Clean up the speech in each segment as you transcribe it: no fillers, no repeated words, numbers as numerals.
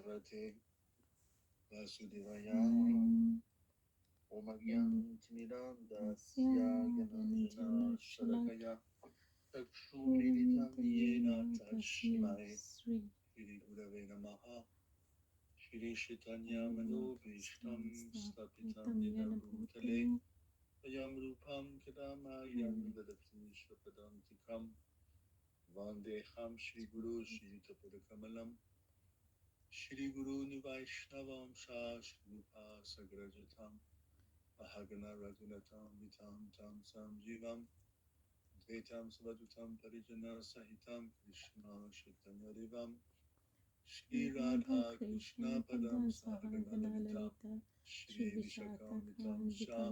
Bhagavate Vasudevaya Omagyam Timidandasya Gyananjana Shalakaya Chakshumilitam Yena Tashmai Shri Gurave Namaha Shri Chaitanya Manobhishtam Stapitam Yena Bhutale Ayam Rupam Kadamayam Dadati Swapadam Tikam Vandeham Shri Guru Shri Tapadakamalam Shri Guru Nivaishnavam Shashrupa Sagrajatam Ahagana Raghunatam Vitam Tam Samjivam Dvetam Savadutam Parijana Sahitam Krishna Chaitanya Devam Shri Radha Krishna Padam Sahagana Lalita Shri Vishakam Vitam Shah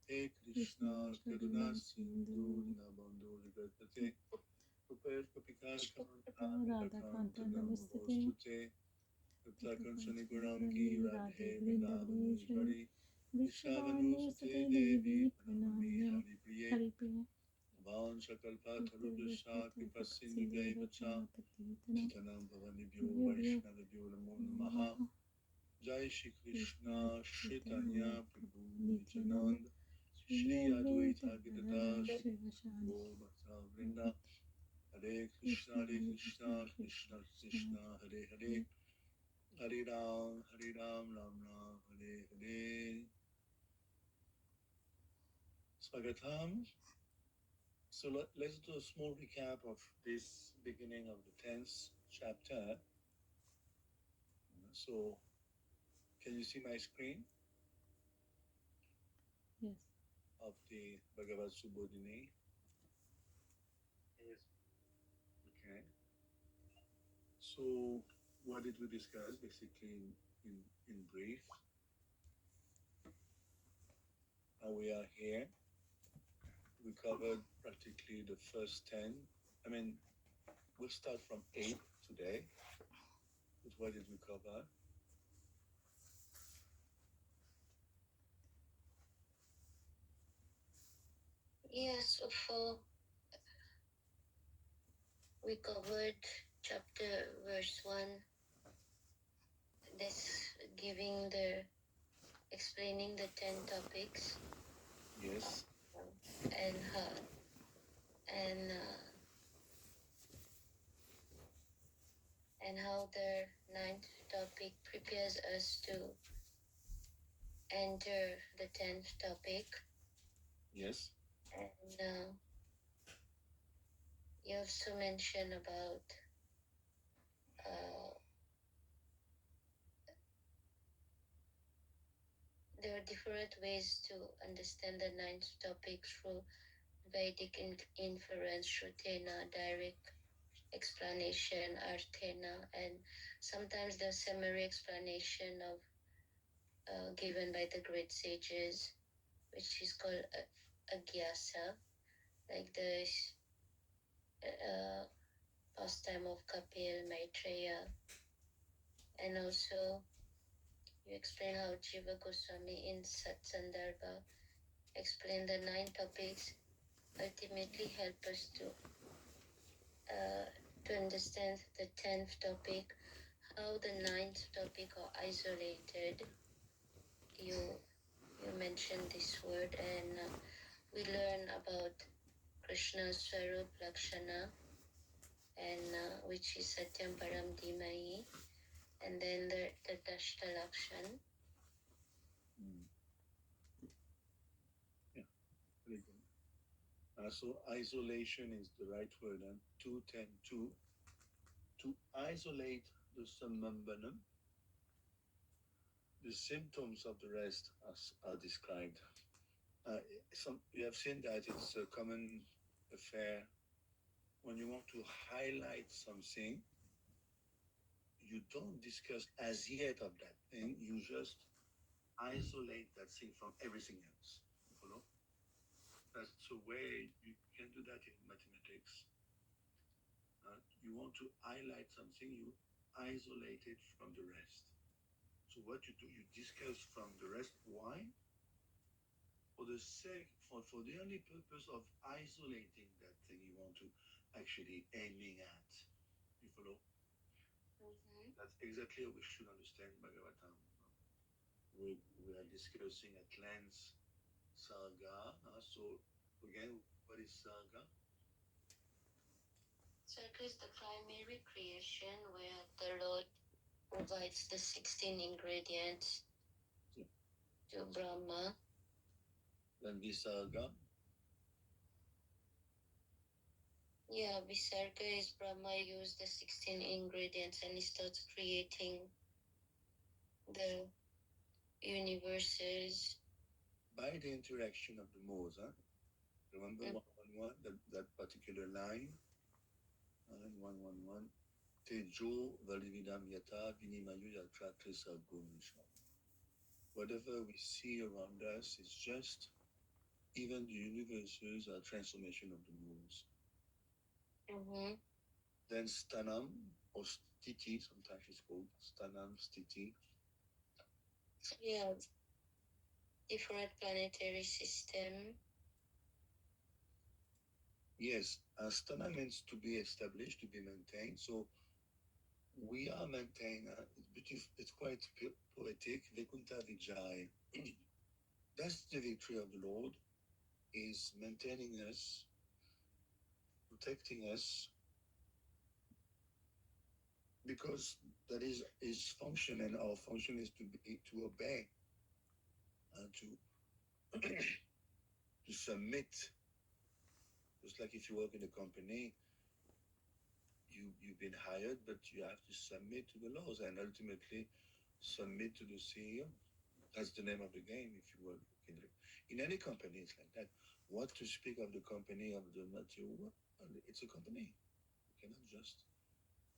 He Krishna Karuna Sindhu Dinabandhu Jagatate Upayat Kapika Radhakanta Namostute Uttarakhand Guram Ki Radhe Vrindavaneshwari Vishavanusuti Devi Pranamami Hari Priye Vanchakalpatarubhasha Kripasindhu Devacha Chitanam Bhavanibhyo Vaishnavibhyo Namo Namaha Jai Shri Krishna Chaitanya Prabhu Nityananda Shri Advaita Gadadhar Gaur Bhakta Vrinda Hare Krishna Krishna Krishna Hare Hare Hare Ram Ram Ram Hare Hare. Swagatam. So let's do a small recap of this beginning of the 10th chapter. So, can you see my screen? Yes. Of the Bhagavad Subodhini? Yes. Okay. So, what did we discuss basically in brief? Now we are here. We covered practically the first 10. I mean, we'll start from 8 today. But what did we cover? Yes, we covered chapter verse 1. This explaining the 10 topics. Yes. And how the 9th topic prepares us to enter the 10th topic. Yes. And you also mentioned about there are different ways to understand the 9th topic through Vedic inference, Shrutena, direct explanation, Arthena, and sometimes the summary explanation of given by the great sages, which is called Agyasa, like the pastime of Kapil, Maitreya, and also you explain how Jiva Goswami in Satsandarbha explain the 9 topics, ultimately help us to understand the 10th topic, how the 9th topic are isolated. You mentioned this word, and we learn about Krishna's Swarup Lakshana, and which is Satyam Param Dhimahi, and then the Dashta Lakshan. Yeah, very good. So isolation is the right word, and 2.10.2. To isolate the Sambandhanam, the symptoms of the rest are described. You have seen that it's a common affair. When you want to highlight something, you don't discuss as yet of that thing. You just isolate that thing from everything else. You follow? That's the way you can do that in mathematics. You want to highlight something, you isolate it from the rest. So what you do, you discuss from the rest. Why? For the only purpose of isolating that thing you want to actually aiming at. You follow? Mhm. That's exactly how we should understand Bhagavatam. We are discussing at length Sarga. So, again, what is Sarga? Circle is the primary creation where the Lord provides the 16 ingredients to Brahma. Then Visarga. Yeah, Visarga is Brahma used the 16 ingredients and he starts creating the universes. By the interaction of the modes, huh? Remember 111, that particular line? 111. Tejo Valividam Yata Vinimayu Yatra Trisa Gunisha. Whatever we see around us is just, even the universes are transformation of the modes. Mm-hmm. Then Stanam or Stiti, sometimes it's called Stanam Stiti. Yeah, different planetary system. Yes, Astana means to be established, to be maintained. So we are maintained. It's quite poetic. Vikunta Vijay. That's the victory of the Lord, is maintaining us, protecting us, because that is his function, and our function is to obey, and to submit. Just like if you work in a company, you've been hired, but you have to submit to the laws and ultimately submit to the CEO. That's the name of the game. If you work in any company, it's like that. What to speak of the company of the material world? It's a company. You cannot just.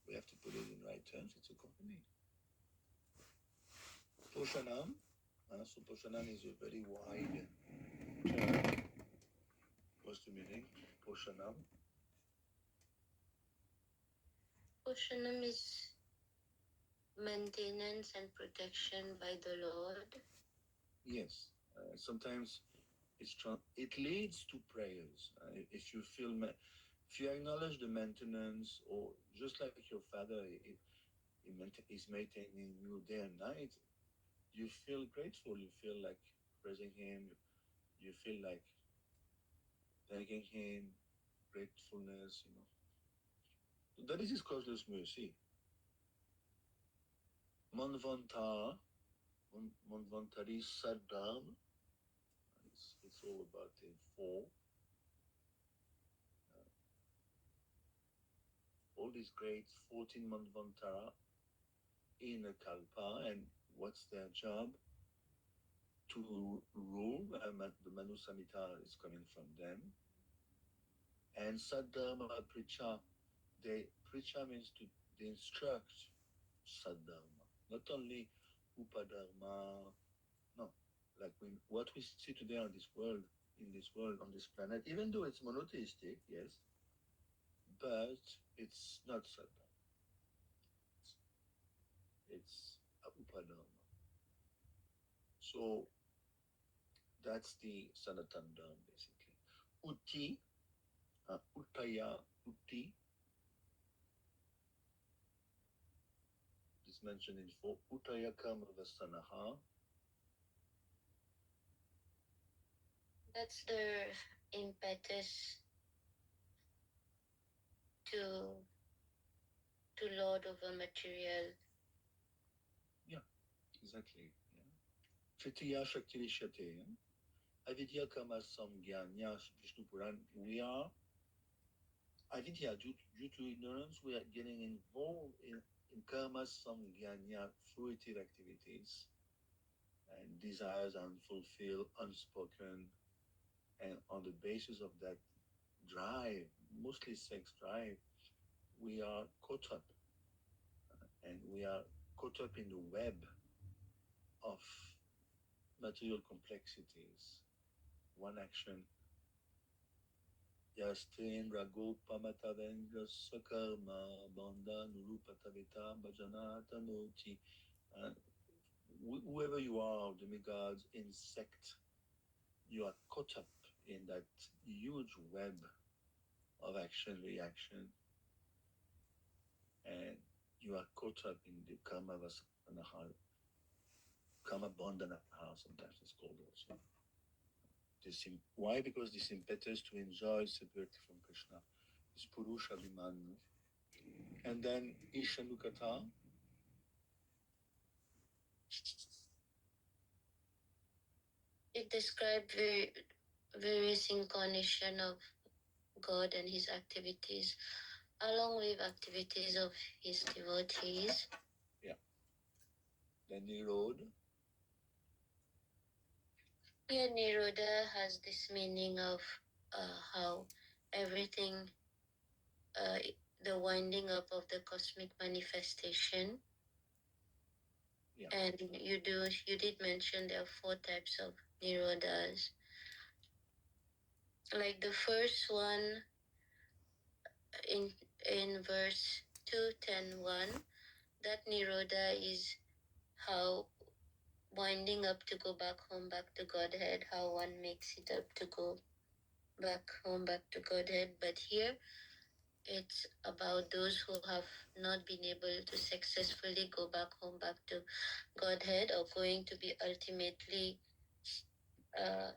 We have to put it in right terms. It's a company. Poshanam. So Poshanam is a very wide term. What's the meaning? Poshanam. Poshanam is maintenance and protection by the Lord. Yes. Sometimes it leads to prayers. If you feel if you acknowledge the maintenance, or just like your father is maintaining you day and night, you feel grateful. You feel like praising him. You feel like thanking him, gratefulness. That is his causeless mercy. Manvanta, Manvantari Sardam. It's all about the four. All these great 14 Manvantara in a Kalpa, and what's their job? To rule. The Manu Samhita is coming from them. And Saddharma Pricha, Pricha means to instruct Saddharma. Not only Upadharma, no. Like what we see today on this world, on this planet, even though it's monotheistic, yes, but it's not Saddharma. It's Upadharma. So that's the Sanatan Dharma, basically. Uti, Uttaya, Utti, is mentioned in 4. Uttaya Karma Vasanaha. That's the impetus to lord over material. Yeah, exactly. Yeah. Tritiya Shakti Vishyate. Avidya Karma Samgyanya Vishnu Puran. We are Avidya, due to ignorance, we are getting involved in karma samgyanya, fruitive activities, and desires unfulfilled, unspoken, and on the basis of that drive, mostly sex drive, we are caught up, and we are caught up in the web of material complexities. One action. Yastendra Gopamatavenga Sakarma Banda Nurupatavita Bhajana Tanoti. Uh, whoever you are, demigods, insect, you are caught up in that huge web of action, reaction, and you are caught up in the karma vasanaha, karma bandhanaha, sometimes it's called also. Why? Because this impetus to enjoy separately from Krishna, this Purusha Abhiman. And then Ishanukata, It described various incarnation of God and his activities, along with activities of his devotees. yeah. Then Nirod, Here, Nirodha has this meaning of how everything, the winding up of the cosmic manifestation. yeah. And you did mention there are 4 types of Nirodhas. Like the first one in verse 2:10:1, that Nirodha is how winding up to go back home, back to Godhead, how one makes it up to go back home, back to Godhead. But here, it's about those who have not been able to successfully go back home, back to Godhead, or going to be ultimately uh,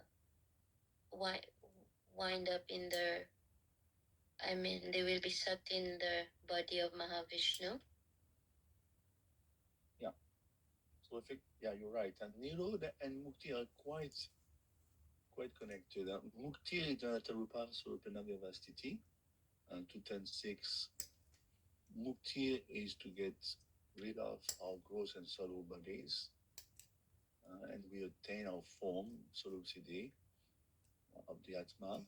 wind up in their, they will be sucked in the body of Mahavishnu. Yeah. So yeah, you're right. And Nirod and Mukti are quite connected. Mukti Tarupa Surupanagavastiti, and 210.6. Mukti is to get rid of our gross and subtle bodies, and we attain our form, Sarup Siddhi, of the Atma.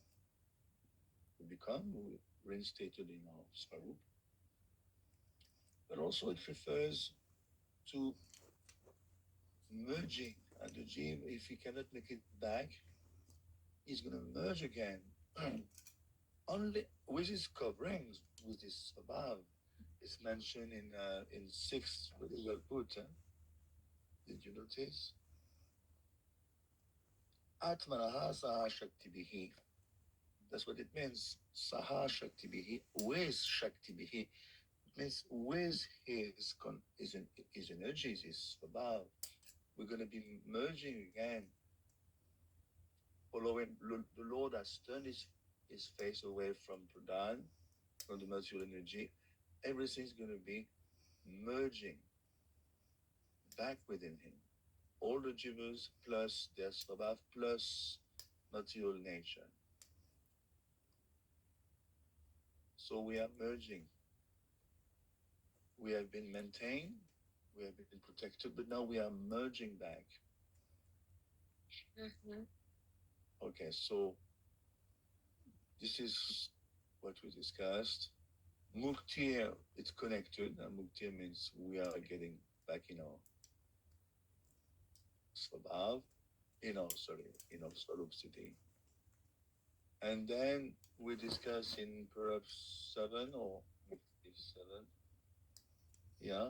We become reinstated in our Swarup. But also it refers to merging. And the Jeev, if he cannot make it back, he's going to merge again. Only with his coverings, with his above. It's mentioned in 6, really well put. Huh? Did you notice? Atmanaha saha shakti bihi. That's what it means. Saha shakti bihi, with shakti bihi. It means with his energies, his above. We're going to be merging again. Following the Lord has turned his face away from Pradhan, from the material energy. Everything's going to be merging back within him. All the jivas plus their svabhav plus material nature. So we are merging. We have been maintained, we have been protected, but now we are merging back. Mm-hmm. Okay, so this is what we discussed. Mukti, it's connected. Mukti means we are getting back in our svabhav, in our Swarup Siddhi. And then we discuss in perhaps 7 or 7. Yeah,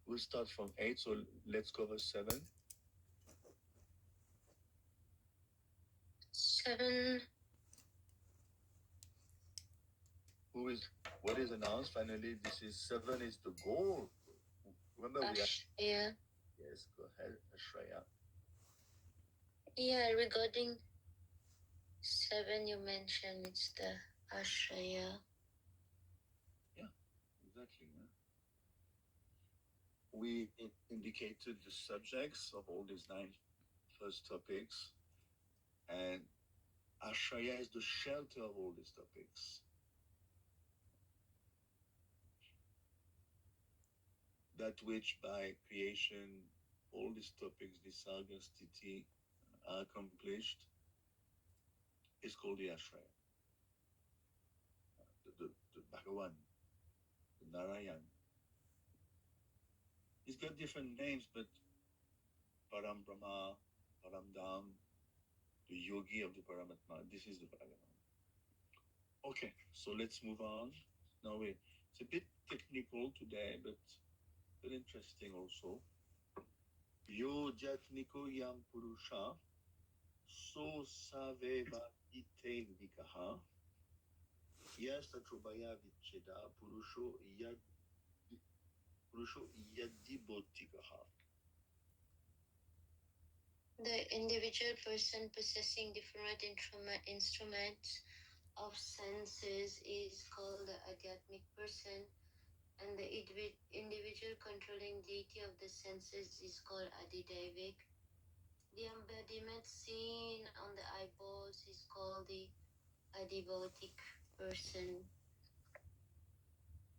we'll start from 8, so let's cover 7. 7. What is announced finally? This is 7 is the goal. Remember we are. Yeah. Yes, go ahead, Ashraya. Yeah, regarding 7, you mentioned it's the Ashraya. Yeah, exactly. Yeah. We indicated the subjects of all these 9 first topics, and Ashraya is the shelter of all these topics. That which by creation all these topics, the Sarga Sthiti, are accomplished, is called the Ashraya. The Bhagavan, the Narayan. He's got different names, but Param Brahma, Param Dham, the yogi of the Paramatma, this is the Bhagavan. Okay, so let's move on. Now it's a bit technical today, but interesting also. Yo Jatniko Yam Purusha, so Saveva Ite Vikaha, Yastatrobaya Vicheda Purusho Yad Purusho Yadibotikaha. The individual person possessing different instruments of senses is called the Adhyatmic person, and the individual controlling deity of the senses is called Adidevik. The embodiment seen on the eyeballs is called the Adibhotik person.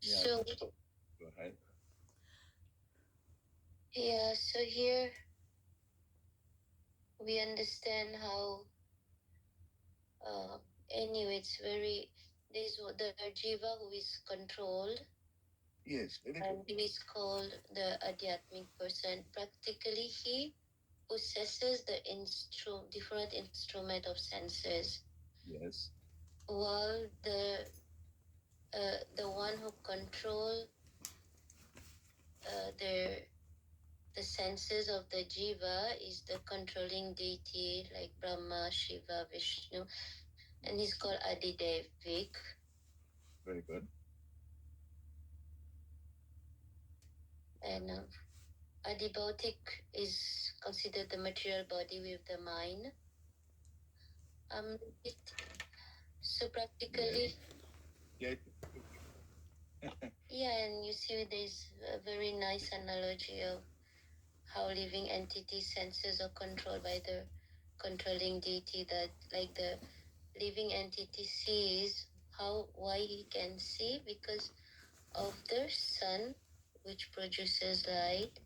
Yeah. So, Go ahead. yeah, so here we understand how, anyway, it's very, this the Jiva who is controlled. Yes, very And good. he is called the Adhyatmic person. Practically, he possesses the different instrument of senses, Yes. while the one who control the senses of the jiva is the controlling deity like Brahma, Shiva, Vishnu, and he's called Adidevik. Very good. And Adibhotik is considered the material body with the mind. It, so practically, Yeah. yeah, and you see there's a very nice analogy of how living entity senses are controlled by the controlling deity, that like the living entity sees why he can see because of the sun which produces light.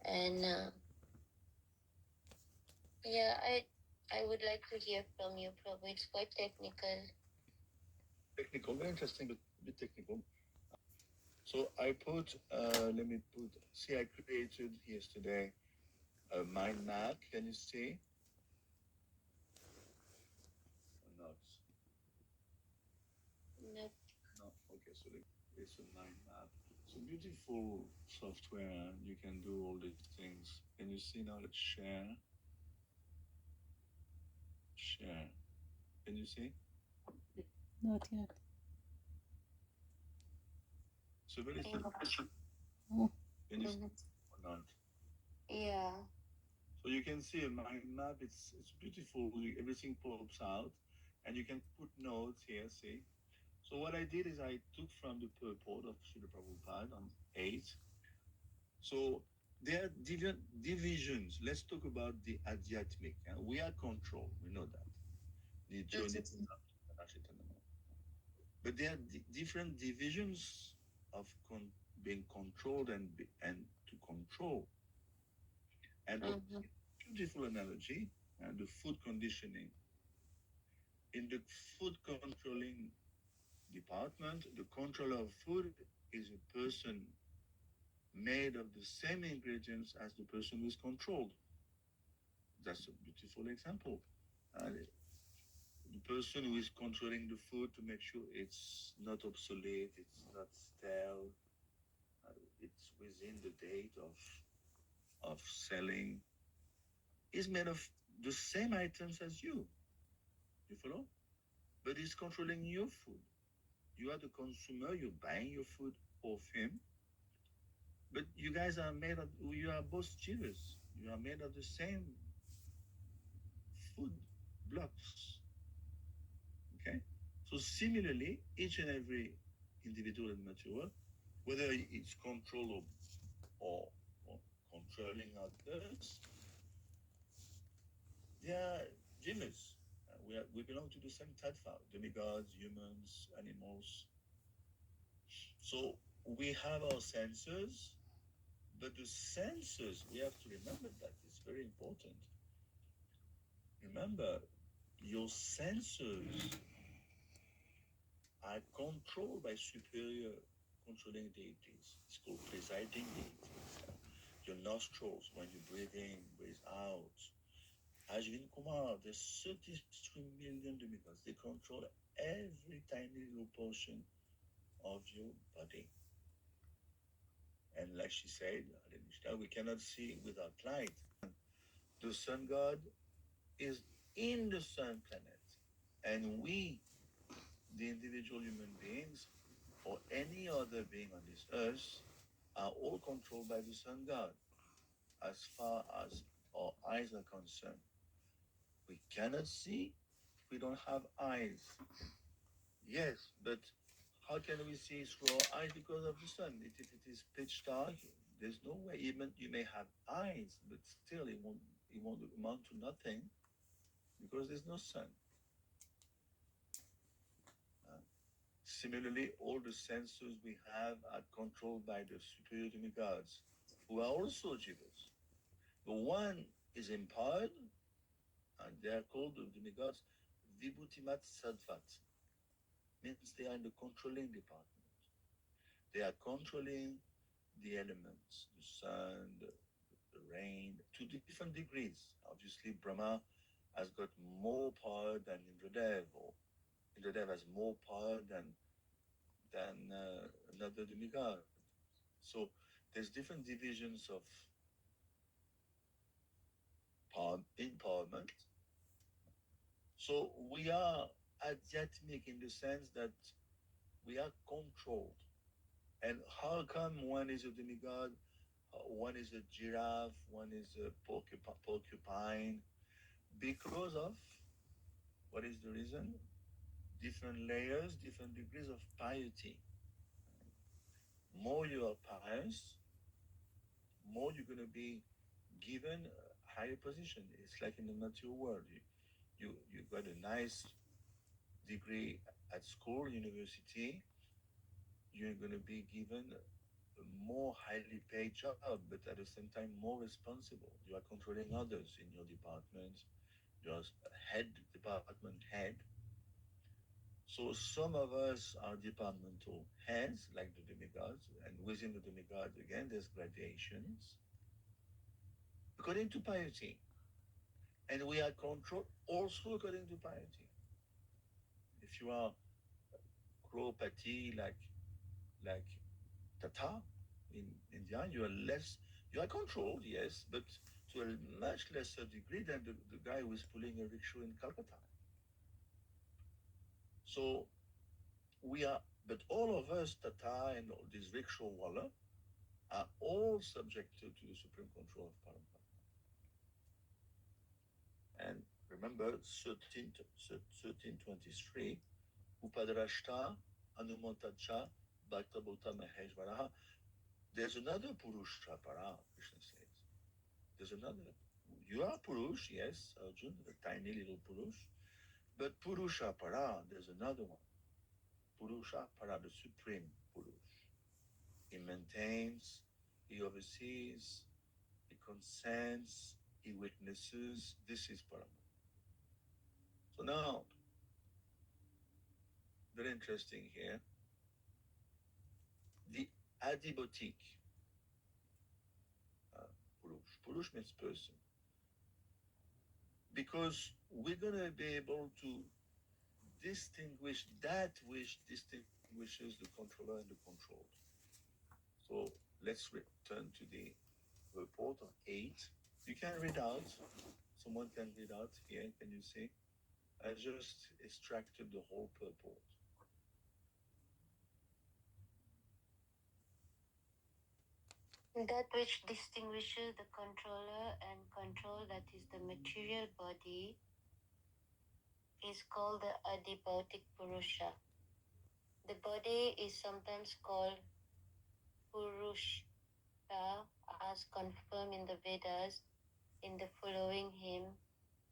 And yeah, I would like to hear from you, Prabhu. It's quite technical. Technical, very interesting, but a bit technical. So I put, let me put, see, I created yesterday a mind map. Can you see? Or not? No. No. Okay, so it's a mind map. So beautiful software. You can do all these things. Can you see now? Let's share. Share. Can you see? Not yet. So very simple. Oh. Can you see or not? Yeah. So you can see a mind map. It's beautiful. Everything pops out, and you can put notes here. See. So what I did is I took from the purport of Srila Prabhupada on 8. So there are different divisions. Let's talk about the Adhyatmic. We are controlled. We know that. The journey, but there are different divisions of being controlled and to control. And beautiful analogy, and the food conditioning. In the food controlling department, the controller of food is a person made of the same ingredients as the person who is controlled. That's a beautiful example. The person who is controlling the food to make sure it's not obsolete, it's not stale, it's within the date of selling, is made of the same items as you. You follow? But he's controlling your food. You are the consumer, you're buying your food off him. But you guys are made of, you are both jivas. You are made of the same food blocks. Okay? So similarly, each and every individual in the material, whether it's control or controlling others, they are jivas. We belong to the same tattva, demigods, humans, animals. So we have our senses, but the senses, we have to remember that it's very important. Remember, your senses are controlled by superior controlling deities. It's called presiding deities. Your nostrils, when you breathe in, breathe out. Ajvin Kumar, there's 33 million demigods. They control every tiny little portion of your body. And like she said, we cannot see without light. The sun god is in the sun planet. And we, the individual human beings, or any other being on this earth, are all controlled by the sun god. As far as our eyes are concerned, we cannot see, we don't have eyes. Yes, but how can we see through our eyes because of the sun? If it is pitch dark, there's no way. Even you may have eyes, but still it won't amount to nothing because there's no sun. Uh, Similarly, all the senses we have are controlled by the superior demigods, who are also jiva's. The one is empowered, and they are called the demigods Vibhutimat Sattvat, means they are in the controlling department. They are controlling the elements, the sun, the rain, to different degrees. Obviously, Brahma has got more power than Indradev, or Indradev has more power than another demigod. So there's different divisions of power, empowerment. So we are adhyatmic in the sense that we are controlled. And how come one is a demigod, one is a giraffe, one is a porcupine? Because of what is the reason? Different layers, different degrees of piety. More you are pious, more you're going to be given a higher position. It's like in the material world. You got a nice degree at school, university, you're going to be given a more highly paid job, but at the same time more responsible. You are controlling others in your department. You're head department head. So some of us are departmental heads, like the demigods, and within the demigods again, there's gradations according to piety, and we are controlled also according to piety. If you are Kropati, like Tata in India, you are controlled, yes, but to a much lesser degree than the guy who is pulling a rickshaw in Calcutta. So we are, but all of us, Tata and all these rickshaw walla, are all subjected to the supreme control of Parampara. And remember, 1323, Upadrashta, Hanumantacha, Bhaktabhota Maheshvaraha. There's another Purusha Para, Krishna says. There's another. You are Purush, yes, Arjun, a tiny little Purush. But Purusha Para, there's another one. Purusha Para, the supreme Purush. He maintains, he oversees, he consents, he witnesses. This is Parama. So now, very interesting here. The adibotic Purush. Purush means person. Because we're going to be able to distinguish that which distinguishes the controller and the controlled. So let's return to the report on 8. You can read out. Someone can read out here. Can you see? I just extracted the whole purport. That which distinguishes the controller and control, that is the material body, is called the Adibautic Purusha. The body is sometimes called Purusha, as confirmed in the Vedas in the following hymn,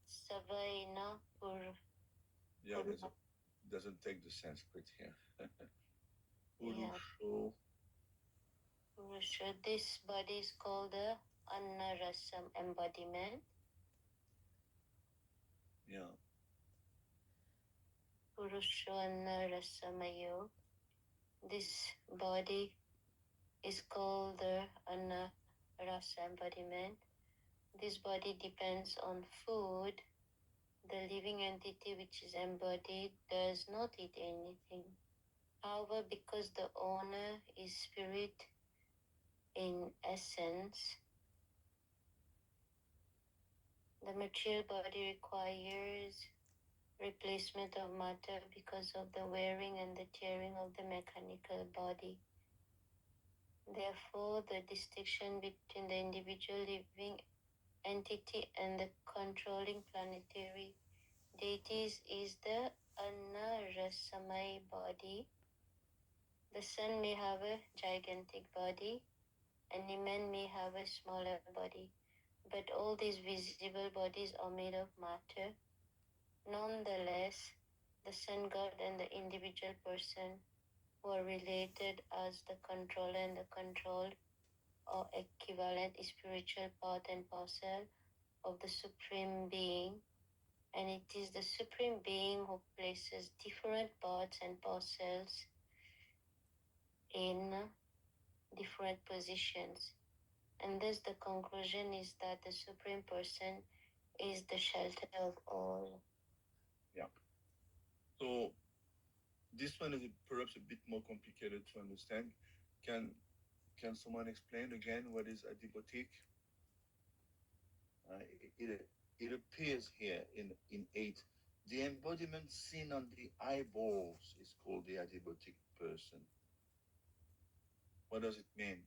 Savaina Yeah, doesn't take the Sanskrit here. Purusho. Purusha. This body is called the Annarasam embodiment. Yeah. Purusho Annarasamayo. This body is called the Annarasa embodiment. This body depends on food. The living entity which is embodied does not eat anything. However, because the owner is spirit in essence, the material body requires replacement of matter because of the wearing and the tearing of the mechanical body. Therefore, the distinction between the individual living entity and the controlling planetary deities is the Anarasamai body. The sun may have a gigantic body, and a man may have a smaller body, but all these visible bodies are made of matter. Nonetheless, the sun god and the individual person were related as the controller and the controlled, or equivalent spiritual part and parcel of the Supreme Being, and it is the Supreme Being who places different parts and parcels in different positions. And thus, the conclusion is that the Supreme Person is the shelter of all. So this one is perhaps a bit more complicated to understand. Can someone explain again what is adipotic? It appears here in 8. The embodiment seen on the eyeballs is called the adipotic person. What does it mean?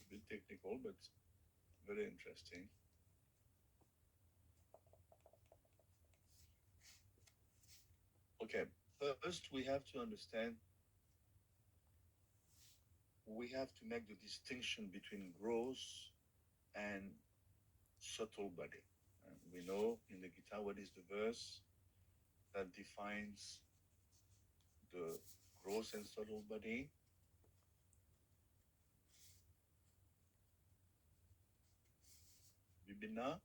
A bit technical, but very interesting. Okay, first we have to understand, we have to make the distinction between gross and subtle body. We know in the Gita what is the verse that defines the gross and subtle body. Vibhinna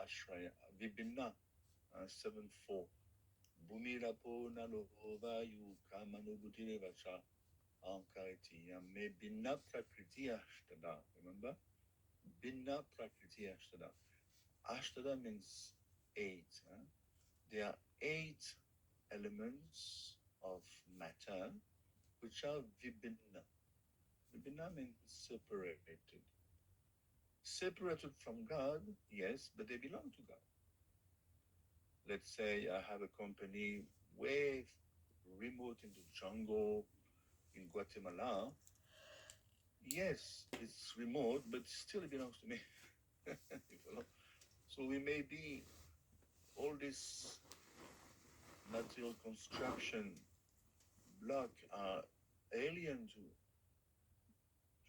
Ashraya, Vibhinna 7-4. Bhumirapo Nalovayu Kamanubhutire Vacha Ankariti Yame Binna Prakriti Ashtada. Remember? Binna Prakriti Ashtada. Ashtada means 8. There are 8 elements of matter which are Vibhinna. Vibhinna means separated. Separated from God, yes, but they belong to God. Let's say I have a company way remote in the jungle in Guatemala. Yes, it's remote, but still it belongs to me. So we may be all this material construction block are alien to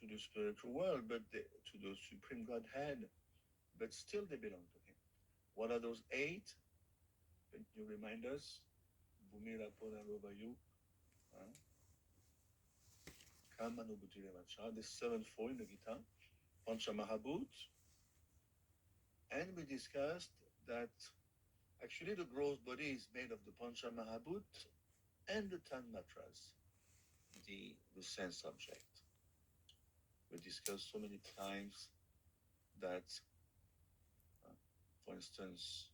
the spiritual world, but to the Supreme Godhead, but still they belong to Him. What are those 8? Can you remind us? Bhumira Ponarovayu, Kamanubhutirevacha, the 7-4 in the Gita, Pancha Mahabhut. And we discussed that actually the gross body is made of the Pancha Mahabhut and the Tanmatras, the sense object. We discussed so many times that, for instance,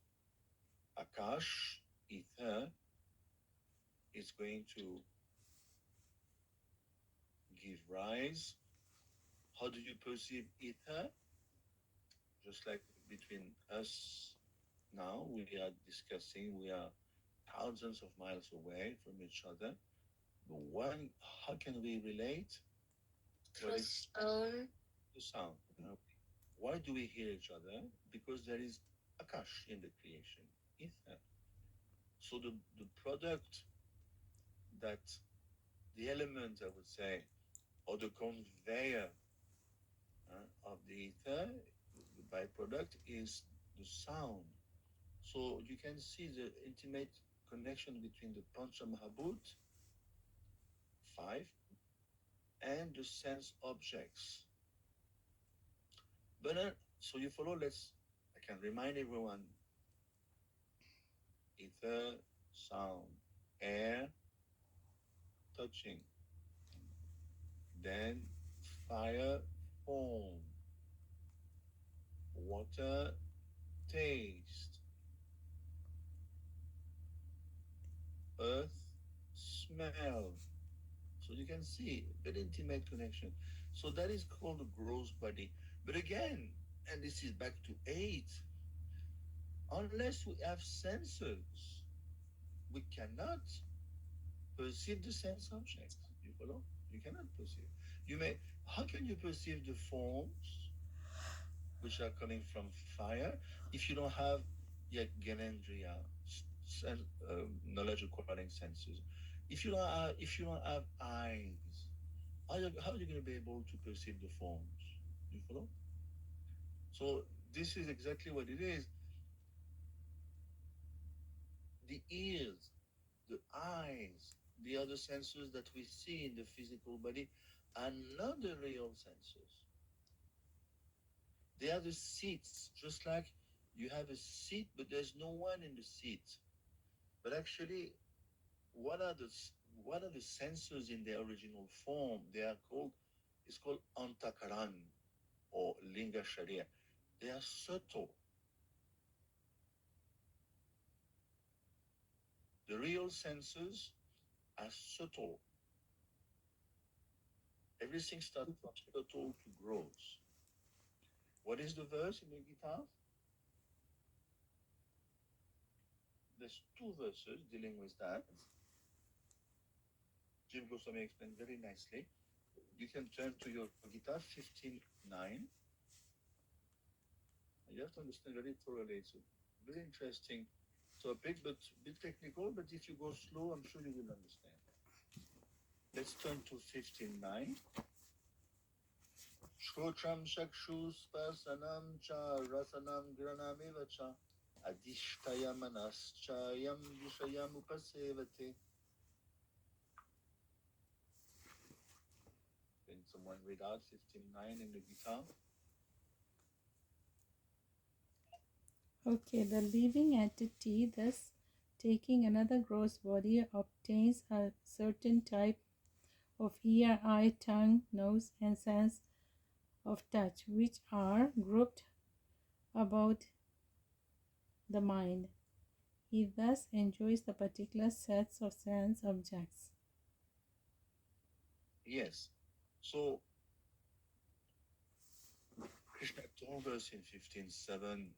Akash, ether, is going to give rise. How do you perceive ether? Just like between us now, we are discussing, we are thousands of miles away from each other. But how can we relate? Through sound. The sound. Why do we hear each other? Because there is Akash in the creation, ether. So the product that, the element, I would say, or the conveyor of the ether, the byproduct is the sound. So you can see the intimate connection between the Pancha Mahabhut, 5, and the sense objects. But so you follow, I can remind everyone, ether, sound, air, touching, then fire, form, water, taste, earth, smell. So you can see an intimate connection. So that is called the gross body. But again, and this is back to 8. Unless we have senses, we cannot perceive the sense objects. You follow? You cannot perceive. You may. How can you perceive the forms which are coming from fire if you don't have yet Genendriya, knowledge acquiring senses? If you don't have eyes, how are you going to be able to perceive the forms? You follow? So this is exactly what it is. The ears, the eyes, the other senses that we see in the physical body are not the real senses. They are the seats, just like you have a seat, but there's no one in the seat. But actually, what are the what are the senses in their original form? They are called. It's called antakaran or linga sharia. They are subtle. The real senses are subtle. Everything starts from subtle to gross. What is the verse in the Gita? There's 2 verses dealing with that. Jiva Goswami explained very nicely. You can turn to your Gita 15:9. You have to understand very thoroughly. It's a very interesting topic, but a bit technical. But if you go slow, I'm sure you will understand. Let's turn to 15:9. Shrotam Shakshus Pasanam Cha Rasanam Granameva Cha Adishtaya Manaschayam Vishayam Upasevate. Can someone read out 15:9 in the Gita? Okay, the living entity, thus taking another gross body, obtains a certain type of ear, eye, tongue, nose, and sense of touch, which are grouped about the mind. He thus enjoys the particular sets of sense objects. Yes. So Krishna told us in 15:7,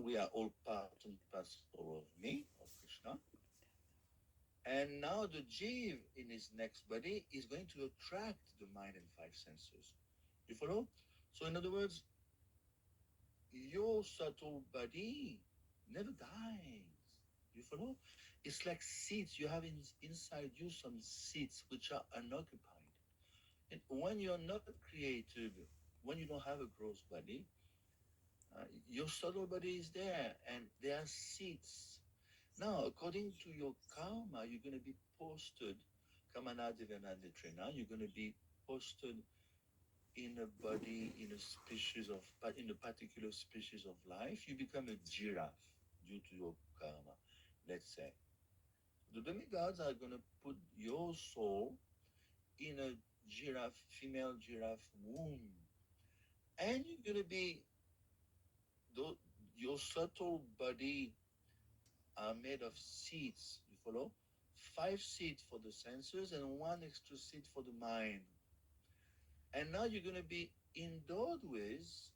we are all part and parcel of me, of Krishna. And now the Jiv in his next body is going to attract the mind and 5 senses. You follow? So in other words, your subtle body never dies. You follow? It's like seeds. You have inside you some seeds which are unoccupied. And when you're not created, when you don't have a gross body, your subtle body is there, and there are seeds. Now, according to your karma, you're going to be posted, Kamana Devana Netrena, you're going to be posted in a body, in a particular species of life. You become a giraffe due to your karma, let's say. The demigods are going to put your soul in a giraffe, female giraffe womb. And you're going to be, your subtle body are made of seeds, you follow? 5 seeds for the senses and 1 extra seed for the mind. And now you're going to be endowed with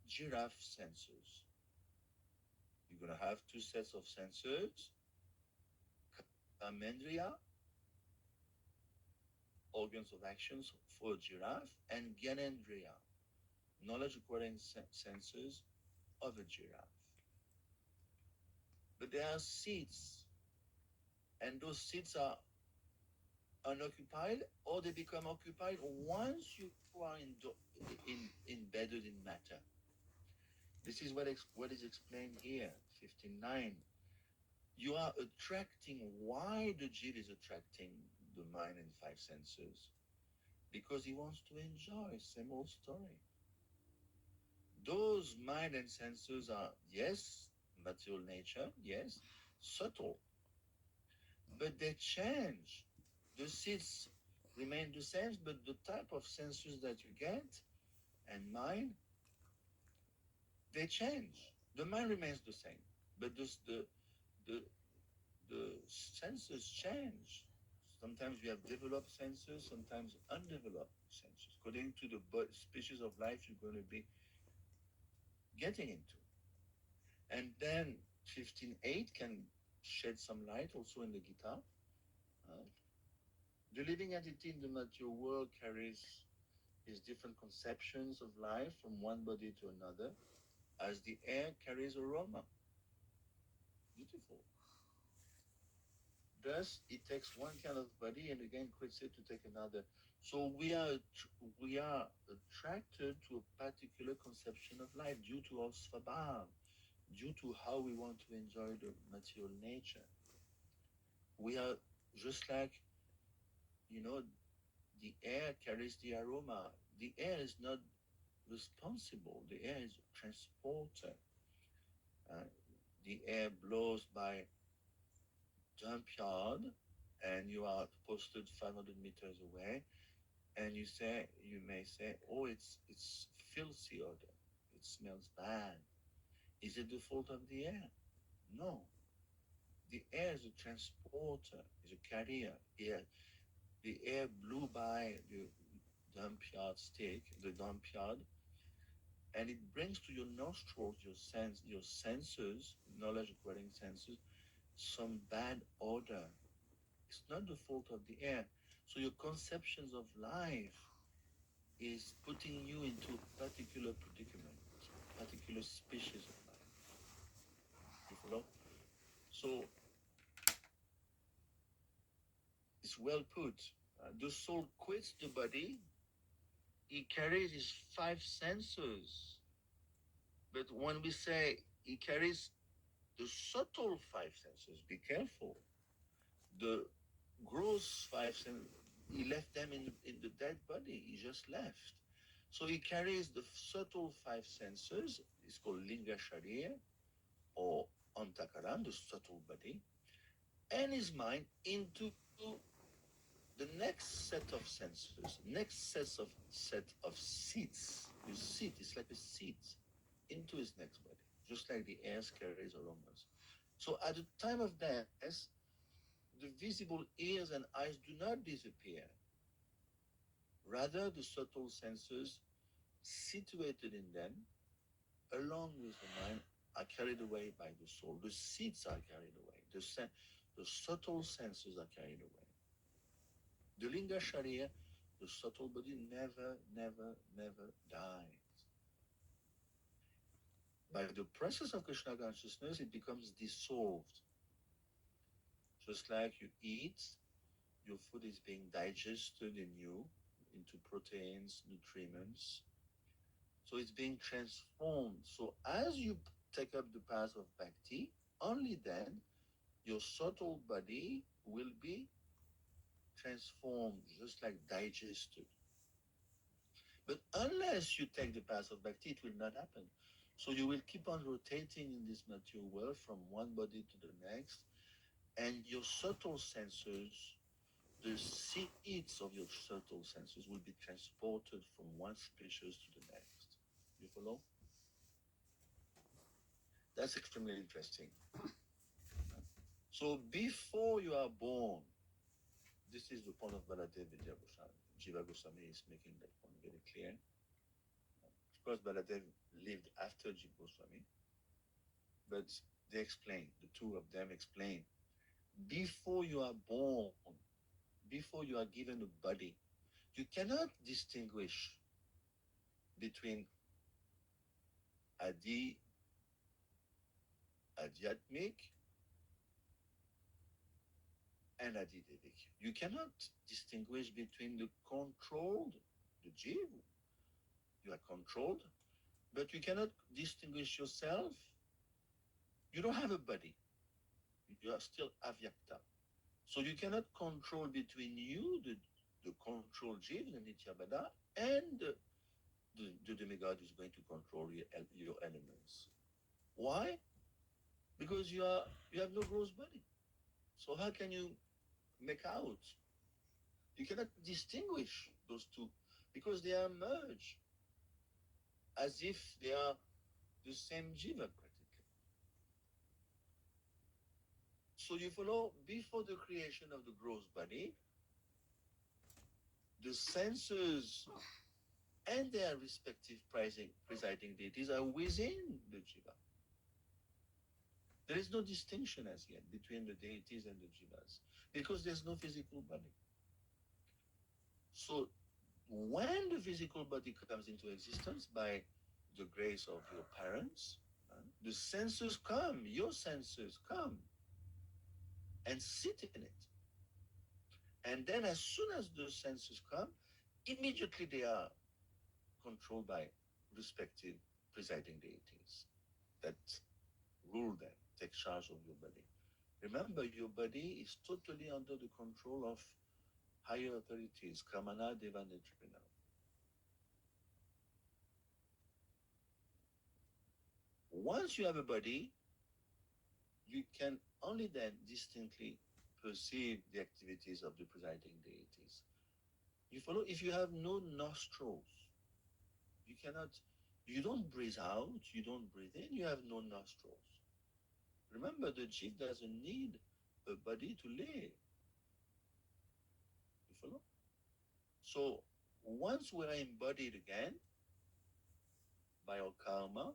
giraffe senses. You're going to have 2 sets of senses, Kamendriya, organs of actions for a giraffe, and Gyanendriya, knowledge acquiring senses of a giraffe. But there are seeds, and those seeds are unoccupied, or they become occupied once you are embedded in matter. This is what is explained here, 15:9. You are attracting. Why the Jiva is attracting the mind and 5 senses? Because he wants to enjoy. Same old story. Those mind and senses are, yes, material nature, yes, subtle, but they change. The seeds remain the same, but the type of senses that you get and mind, they change. The mind remains the same, but the senses change. Sometimes we have developed senses, sometimes undeveloped senses, according to the species of life you're going to be getting into. And then 15.8 can shed some light also in the guitar. Uh, the living entity in the material world carries his different conceptions of life from one body to another, as the air carries aroma. Beautiful. Thus, it takes one kind of body and again quits it to take another. So we are attracted to a particular conception of life due to our svabhav, due to how we want to enjoy the material nature. We are just like, you know, the air carries the aroma. The air is not responsible. The air is a transporter. Uh, the air blows by dump yard, and you are posted 500 meters away, and you may say, oh, it's filthy odor. It smells bad. Is it the fault of the air? No. The air is a transporter, is a carrier. The air blew by the dump yard stick, the dump yard, and it brings to your nostrils, your senses, knowledge acquiring senses, some bad odor. It's not the fault of the air. So your conceptions of life is putting you into a particular predicament, particular species of life. You follow? So it's well put. The soul quits the body. He carries his five senses. But when we say he carries the subtle five senses, be careful. The gross five senses, he left them in the dead body. He just left. So he carries the subtle five senses. It's called Linga Sharira or Antakaran, the subtle body, and his mind into the next set of senses, next set of seats. The seat is like a seat into his next body, just like the air carries aromas. So at the time of death, the visible ears and eyes do not disappear. Rather, the subtle senses situated in them, along with the mind, are carried away by the soul. The seeds are carried away. The subtle senses are carried away. The Linga Sharira, the subtle body, never, never, never dies. By the process of Krishna consciousness, it becomes dissolved. Just like you eat, your food is being digested in you into proteins, nutriments. So it's being transformed. So as you take up the path of bhakti, only then your subtle body will be transformed, just like digested. But unless you take the path of bhakti, it will not happen. So you will keep on rotating in this material world from one body to the next, and your subtle senses, the seeds of your subtle senses, will be transported from one species to the next. You follow? That's extremely interesting. So before you are born, this is the point of Baladev Vidya Goswami. Jiva Goswami is making that point very clear. Of course, Baladev lived after Jiva Goswami, but they explain, the two of them explain, before you are born, before you are given a body, you cannot distinguish between Adi, Adhyatmic, and Adidevik. You cannot distinguish between the controlled, the Jiv, you are controlled, but you cannot distinguish yourself. You don't have a body. You are still avyakta. So you cannot control between you, the control Jiv, the Nityabada, and the demigod is going to control your elements. Why? Because you have no gross body. So how can you make out? You cannot distinguish those two because they are merged as if they are the same jiva practically. So you follow, before the creation of the gross body, the senses and their respective presiding deities are within the jiva. There is no distinction as yet between the deities and the jivas because there's no physical body. So when the physical body comes into existence by the grace of your parents, the senses come, your senses come and sit in it. And then as soon as those senses come, immediately they are controlled by respective presiding deities that rule them, take charge of your body. Remember, your body is totally under the control of higher authorities, Kamana, Deva, Netrina. Once you have a body, you can only then distinctly perceive the activities of the presiding deities. You follow? If you have no nostrils, you cannot, you don't breathe out, you don't breathe in, you have no nostrils. Remember, the jiva doesn't need a body to live. You follow? So once we're embodied again by our karma,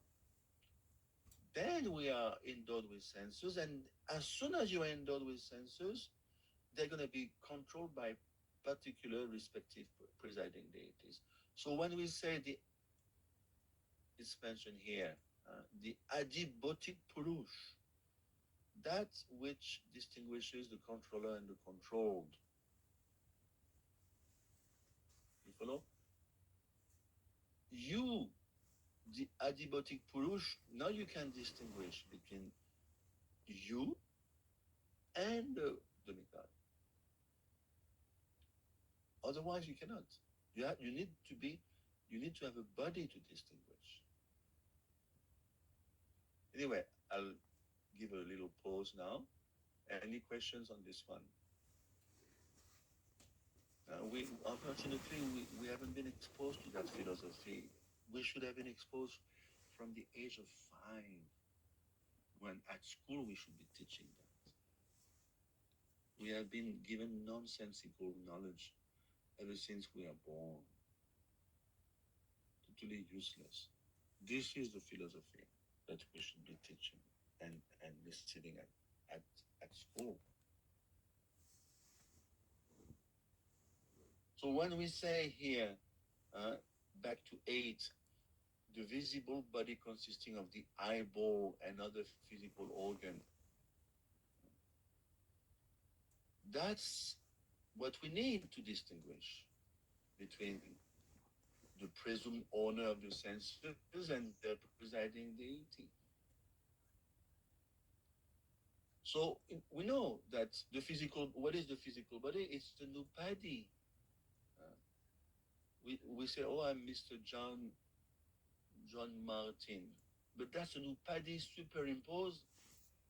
then we are endowed with senses, and as soon as you are endowed with senses, they're going to be controlled by particular respective presiding deities. So when we say it's mentioned here, the Adibhotik Purush, that which distinguishes the controller and the controlled. You follow? You, the Adibhotik Purush, now you can distinguish between you and the Mikad. Otherwise, you cannot. You need to have a body to distinguish. Anyway, I'll give a little pause now. Any questions on this one? We unfortunately we haven't been exposed to that philosophy. We should have been exposed from the age of 5, when at school we should be teaching that. We have been given nonsensical knowledge ever since we are born. Totally useless. This is the philosophy that we should be teaching and receiving at school. So when we say here, back to 8, the visible body consisting of the eyeball and other physical organ, that's what we need to distinguish between the presumed owner of the senses and the presiding deity. So we know that what is the physical body? It's the nupadi. We say, oh, I'm Mr. John Martin, but that's an upadi superimposed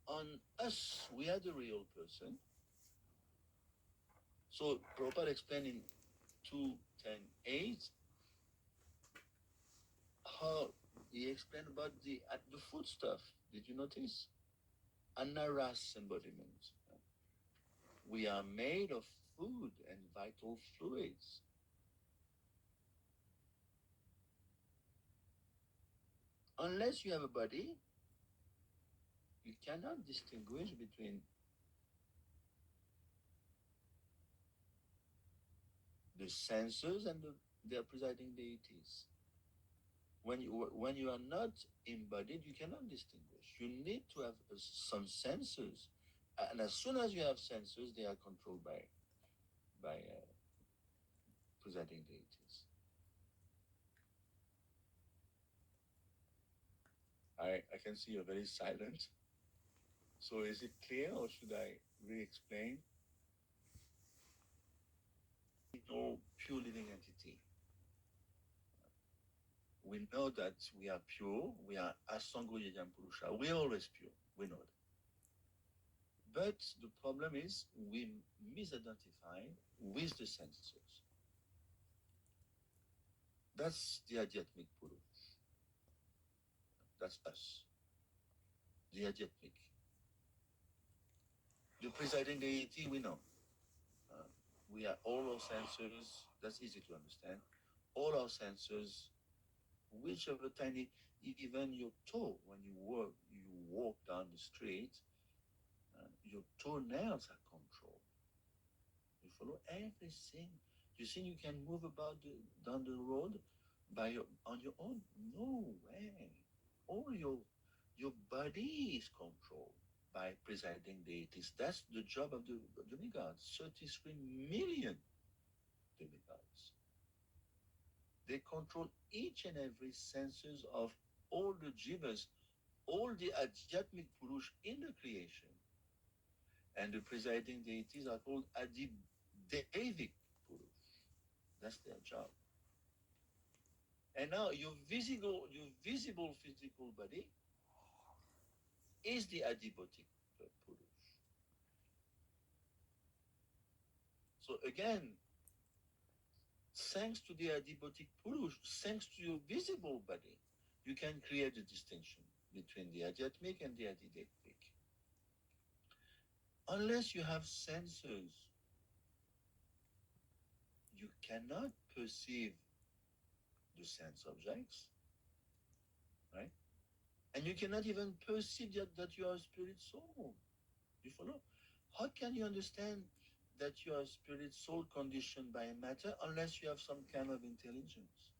on us. We are the real person. So Prabhupada explained in 2.10.8 how he explained about the food stuff. Did you notice? Anaras embodiment. We are made of food and vital fluids. Unless you have a body, you cannot distinguish between the senses and their presiding deities. When you are not embodied, you cannot distinguish. You need to have some senses, and as soon as you have senses, they are controlled by presiding deities. I can see you're very silent. So is it clear, or should I re-explain? No pure living entity. We know that we are pure. We are Asango Yajam Purusha. We're always pure. We know that. But the problem is we misidentify with the senses. That's the Adhyatmic Purush. That's us. The Adhyatmic. The presiding deity, we know. we are all our sensors, that's easy to understand. All our sensors, whichever tiny, even your toe, when you walk down the street, your toenails are controlled. You follow everything. You think you can move about down the road on your own? No way. All your body is controlled by presiding deities. That's the job of the demigods. 33 million demigods. They control each and every senses of all the jivas, all the Adhyatmic Purush in the creation. And the presiding deities are called Adidevic Purush. That's their job. And now your visible physical body is the Adibotic Purush. So again, thanks to the Adibotic Purush, thanks to your visible body, you can create a distinction between the Adhyatmic and the Adidevic. Unless you have senses, you cannot perceive the sense objects, right? And you cannot even perceive that you are a spirit soul. You follow? How can you understand that you are a spirit soul conditioned by matter unless you have some kind of intelligence,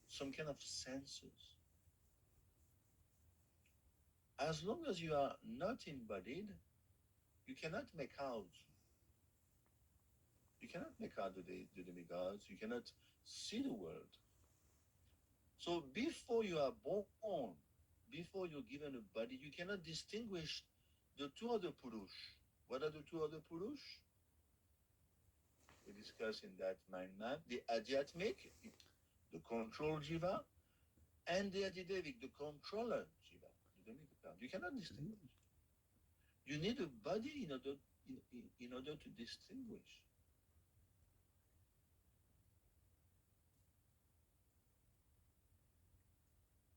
some kind of senses? As long as you are not embodied, you cannot make out. You cannot make out the demigods. You cannot see the world. So before you are born, before you're given a body, you cannot distinguish the two other purush. What are the two other purush? We discuss in that mind map the Adhyatmic, the control jiva, and the Adidevic, the controller jiva, the demigod. You cannot distinguish. You need a body in order to distinguish.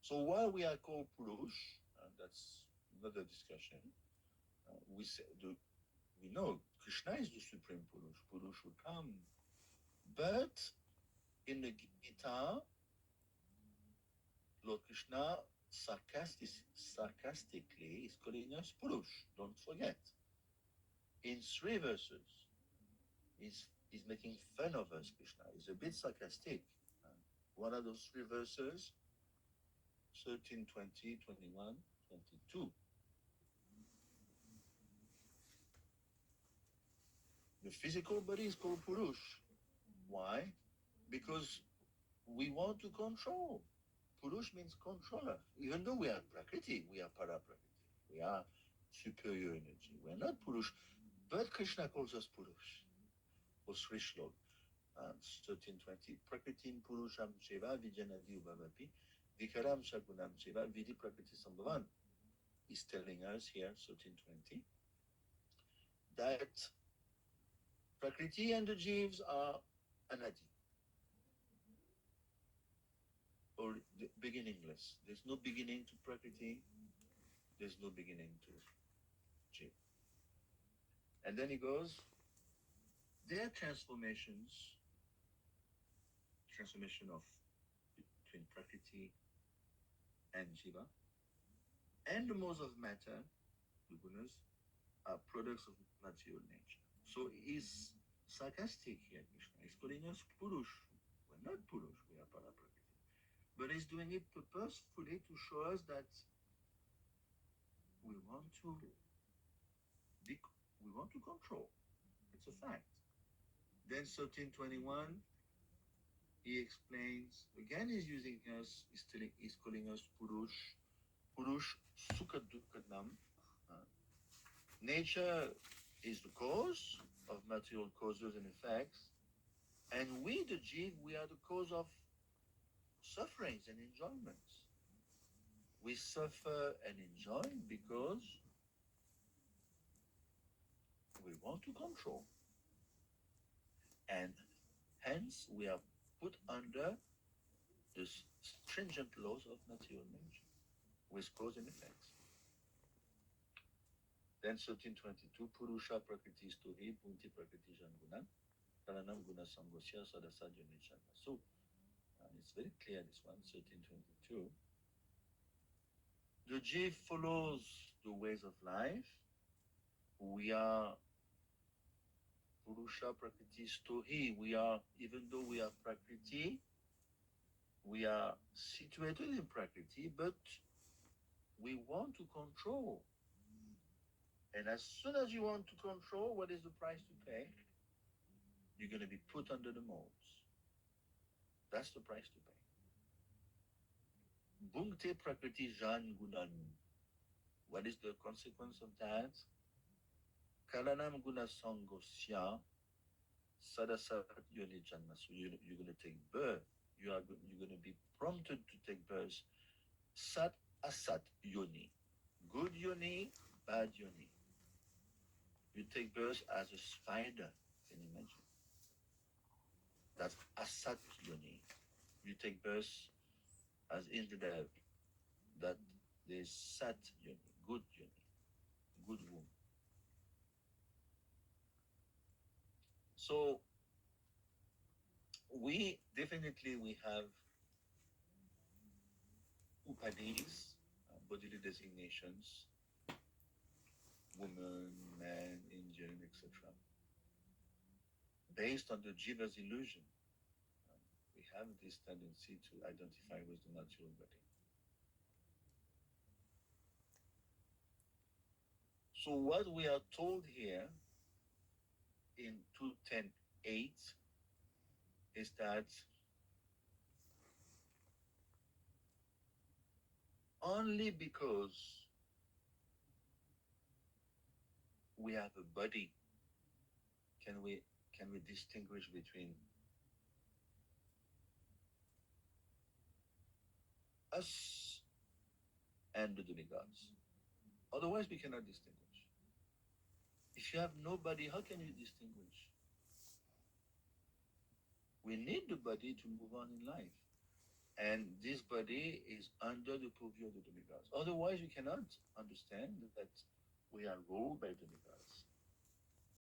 So while we are called Purush, and that's another discussion, we know Krishna is the supreme Purush, Purushottam. But in the Gita, Lord Krishna sarcastically is calling us Purush. Don't forget. In 3 verses, he's making fun of us, Krishna. He's a bit sarcastic. What are those 3 verses? 13, 20, 21, 22. The physical body is called Purush. Why? Because we want to control. Purush means controller. Even though we are Prakriti, we are Paraprakriti. We are superior energy. We are not Purush. But Krishna calls us Purush. Or Sri Shlok. 1320. Prakritim Purusham Sheva Vijanadi Ubhavapi Vikaram Shagunam Sheva Vidi Prakriti Sambhavan. He's telling us here, 1320, that Prakriti and the Jivs are Anadi. Or beginningless. There's no beginning to Prakriti. There's no beginning to Jiv. And then he goes, their transformation of between Prakriti and Jiva, and the modes of matter, the gunas, are products of material nature. So he's sarcastic here, Krishna. He's calling us Purush. We're not Purush, we are Paraprakriti. But he's doing it purposefully to show us that we want to control. It's a fact. Then 1321, he explains, again he's using us, he's calling us Purush. Purush Sukadukadnam. Nature is the cause of material causes and effects. And we, the Jiv, we are the cause of sufferings and enjoyments. We suffer and enjoy because we want to control. And hence we are put under the stringent laws of material nature with cause and effects. Then 1322, Purusha Prakriti Stohi, Punti Prakriti Janguna. Kalanam Guna Sangosya Sadasa Junichana. So it's very clear this one, 1322. The Jiv follows the ways of life. We are Purusha Prakriti Stohi. We are, even though we are Prakriti, we are situated in Prakriti, but we want to control. And as soon as you want to control, what is the price to pay? You're going to be put under the molds. That's the price to pay. Bhungte Prakriti Jan Gunan. What is the consequence of that? Kalanam Guna Sangosya Sadasat Yoni Janma. So you're going to take birth. You're going to be prompted to take birth. Sat Asat Yoni. Good Yoni, bad Yoni. You take birth as a spider. Can you imagine? That's Asat Yoni. You take birth as infidel. That is Sat Yoni, good Yoni, good womb. So we definitely we have upadis, bodily designations, woman, man, Indian, etc. Based on the jiva's illusion, we have this tendency to identify with the natural body. So what we are told here in 210.8 is that only because we have a body can we distinguish between us and the demigods. Otherwise, we cannot distinguish. If you have no body, how can you distinguish? We need the body to move on in life. And this body is under the purview of the demigods. Otherwise, we cannot understand that we are ruled by demigods.